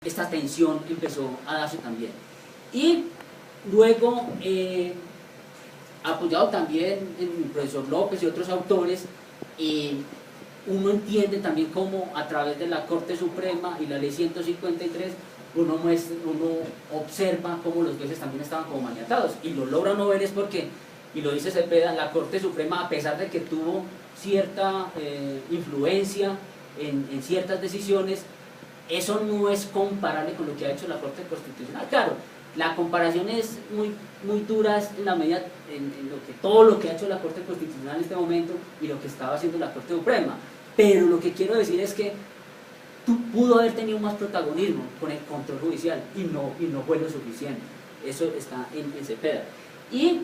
esta tensión empezó a darse también. Y luego, apoyado también en el profesor López y otros autores, uno entiende también cómo a través de la Corte Suprema y la Ley 153 uno observa cómo los jueces también estaban como maniatados, y lo logra uno ver es porque, y lo dice Cepeda, la Corte Suprema, a pesar de que tuvo cierta influencia en ciertas decisiones, eso no es comparable con lo que ha hecho la Corte Constitucional. Claro, la comparación es muy dura en la medida en lo que todo lo que ha hecho la Corte Constitucional en este momento y lo que estaba haciendo la Corte Suprema, pero lo que quiero decir es que pudo haber tenido más protagonismo con el control judicial y no fue lo suficiente. Eso está en Cepeda. Y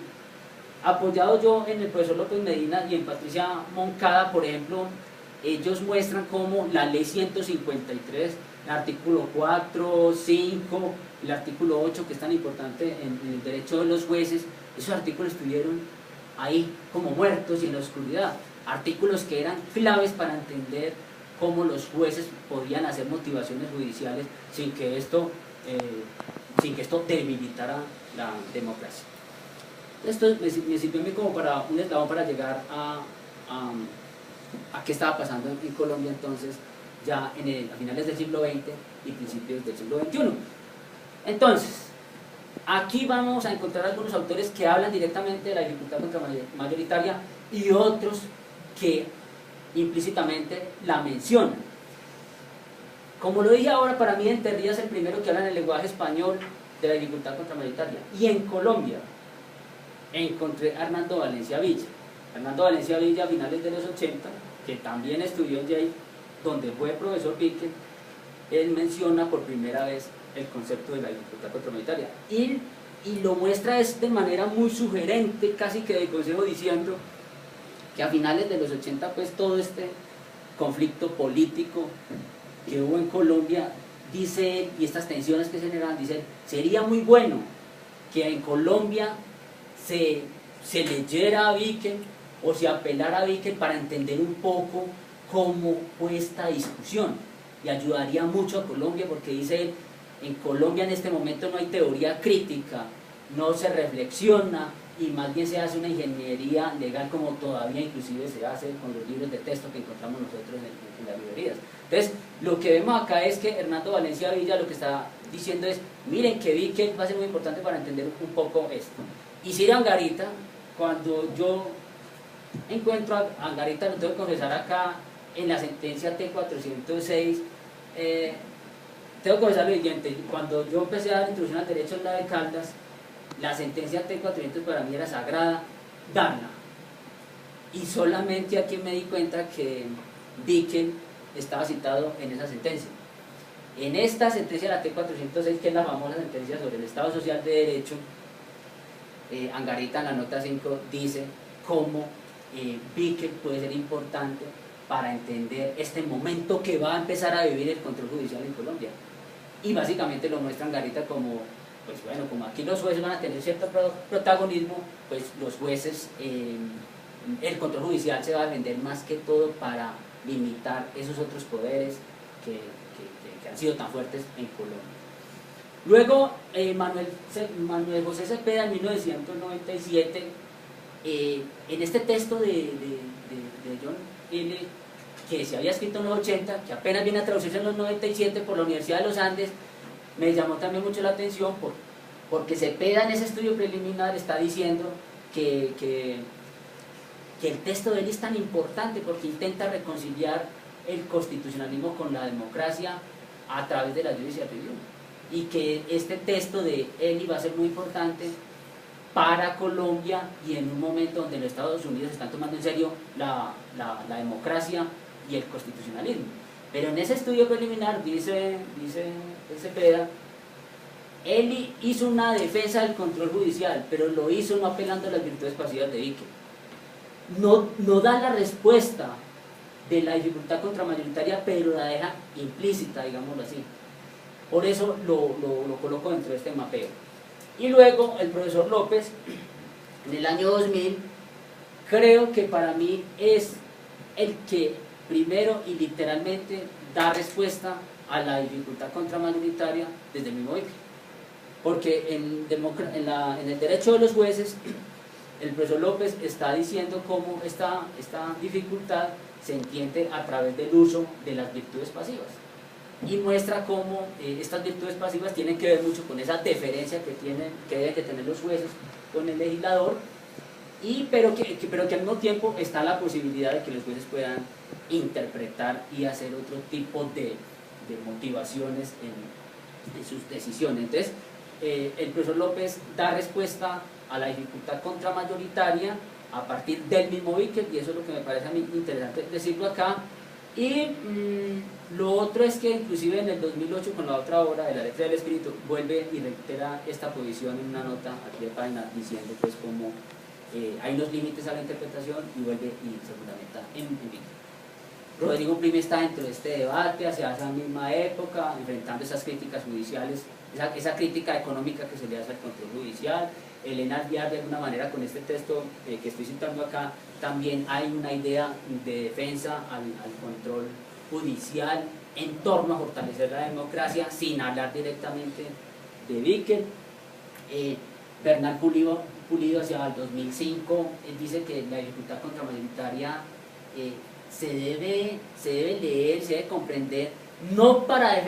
apoyado yo en el profesor López Medina y en Patricia Moncada, por ejemplo, ellos muestran cómo la Ley 153, el artículo 4, 5, el artículo 8, que es tan importante en el derecho de los jueces, esos artículos estuvieron ahí como muertos y en la oscuridad. Artículos que eran claves para entender cómo los jueces podían hacer motivaciones judiciales sin que esto debilitara la democracia. Esto me sirvió a mí como para un eslabón para llegar a qué estaba pasando en Colombia entonces, ya a finales del siglo XX y principios del siglo XXI. Entonces, aquí vamos a encontrar algunos autores que hablan directamente de la dificultad contramayoritaria y otros que implícitamente la mencionan. Como lo dije ahora, para mí Enterría es el primero que habla en el lenguaje español de la dificultad contramayoritaria. Y en Colombia encontré a Hernando Valencia Villa. Hernando Valencia Villa a finales de los 80, que también estudió en Yale, donde fue profesor Bickel, él menciona por primera vez el concepto de la dificultad contramayoritaria. Y lo muestra de manera muy sugerente, casi que de consejo, diciendo que a finales de los 80, pues todo este conflicto político que hubo en Colombia, dice, y estas tensiones que se generan, dice, sería muy bueno que en Colombia se leyera a Bickel o se apelara a Bickel para entender un poco cómo fue esta discusión, y ayudaría mucho a Colombia, porque dice, en Colombia en este momento no hay teoría crítica, no se reflexiona, y más bien se hace una ingeniería legal como todavía inclusive se hace con los libros de texto que encontramos nosotros en las librerías. Entonces, lo que vemos acá es que Hernando Valencia Villa lo que está diciendo es, miren que Bickel va a ser muy importante para entender un poco esto. Y Ciro Angarita, cuando yo encuentro a Angarita, lo tengo que confesar acá, en la sentencia T406, tengo que confesar lo siguiente, cuando yo empecé a dar introducción al derecho en la de Caldas, la sentencia T400 para mí era sagrada darla, y solamente aquí me di cuenta que Bickel estaba citado en esa sentencia. En esta sentencia, la T406, que es la famosa sentencia sobre el Estado Social de Derecho, Angarita en la nota 5 dice cómo Bickel puede ser importante para entender este momento que va a empezar a vivir el control judicial en Colombia. Y básicamente lo muestra Angarita como, pues bueno, como aquí los jueces van a tener cierto protagonismo, pues los jueces, el control judicial se va a vender más que todo para limitar esos otros poderes que han sido tan fuertes en Colombia. Luego, Manuel José Cepeda en 1997, en este texto de John L., que se había escrito en los 80, que apenas viene a traducirse en los 97 por la Universidad de los Andes, me llamó también mucho la atención porque Cepeda en ese estudio preliminar está diciendo que el texto de él es tan importante porque intenta reconciliar el constitucionalismo con la democracia a través de la judicial review, y que este texto de él va a ser muy importante para Colombia y en un momento donde los Estados Unidos están tomando en serio la democracia y el constitucionalismo. Pero en ese estudio preliminar, dice Cepeda, él hizo una defensa del control judicial, pero lo hizo no apelando a las virtudes pasivas de Bickel. No da la respuesta de la dificultad contramayoritaria, pero la deja implícita, digámoslo así. Por eso lo coloco dentro de este mapeo. Y luego el profesor López, en el año 2000, creo que para mí es el que primero y literalmente da respuesta a la dificultad contramayoritaria desde el mismo Víquel. Porque en el derecho de los jueces, el profesor López está diciendo cómo esta dificultad se entiende a través del uso de las virtudes pasivas. Y muestra cómo estas virtudes pasivas tienen que ver mucho con esa deferencia que deben de tener los jueces con el legislador, pero que al mismo tiempo está la posibilidad de que los jueces puedan interpretar y hacer otro tipo de motivaciones en sus decisiones. Entonces, el profesor López da respuesta a la dificultad contramayoritaria a partir del mismo Víquel, y eso es lo que me parece a mí interesante decirlo acá. Y lo otro es que inclusive en el 2008, con la otra obra de La letra del espíritu, vuelve y reitera esta posición en una nota aquí de página, diciendo pues como hay unos límites a la interpretación, y vuelve y se fundamenta en Víquel. Rodrigo Prime está dentro de este debate hacia esa misma época, enfrentando esas críticas judiciales, esa crítica económica que se le hace al control judicial. Elena Alvear, de alguna manera, con este texto que estoy citando acá, también hay una idea de defensa al control judicial en torno a fortalecer la democracia, sin hablar directamente de Víquel. Bernal Pulido hacia el 2005 dice que la dificultad contramayoritaria se debe leer, se debe comprender, no para defender